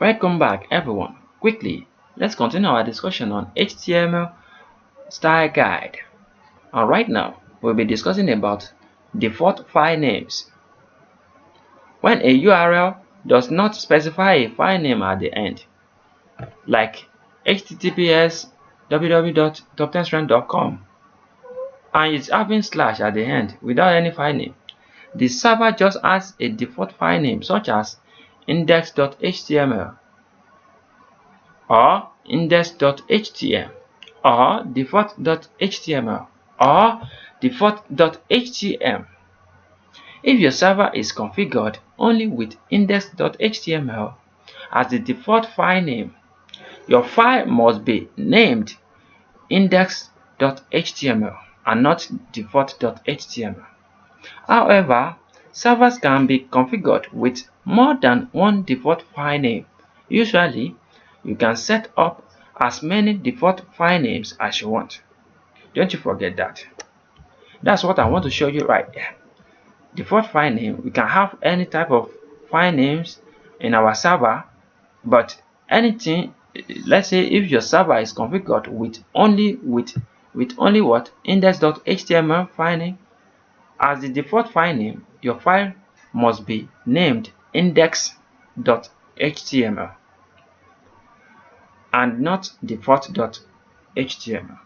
Welcome back everyone. Quickly, let's continue our discussion on HTML style guide. And right now, we'll be discussing about default file names. When a URL does not specify a file name at the end, like https www.top10strength.com, and it's having slash at the end without any file name, the server just adds a default file name such as index.html or index.htm or default.html or default.htm. If your server is configured only with index.html as the default file name, your file must be named index.html and not default.html. However, servers can be configured with more than one default file name. Usually, you can set up as many default file names as you want. Don't you forget that. That's what I want to show you right there. Default file name, we can have any type of file names in our server, but anything, let's say if your server is configured with only what index.html file name as the default file name, your file must be named index.html and not default.html.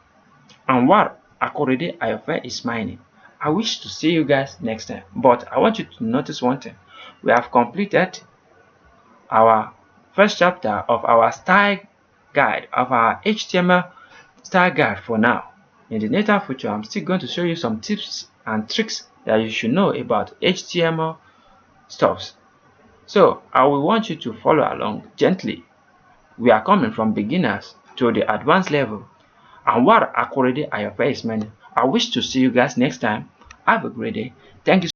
Anwar, akorede, ayofe is my name. I wish to see you guys next time, but I want you to notice one thing. We have completed our first chapter of our style guide, of our HTML style guide for now. In the near future, I'm still going to show you some tips and tricks that you should know about HTML stuffs. So I will want you to follow along gently. We are coming from beginners to the advanced level. And what akorede ayofe is meant. I wish to see you guys next time. Have a great day. Thank you.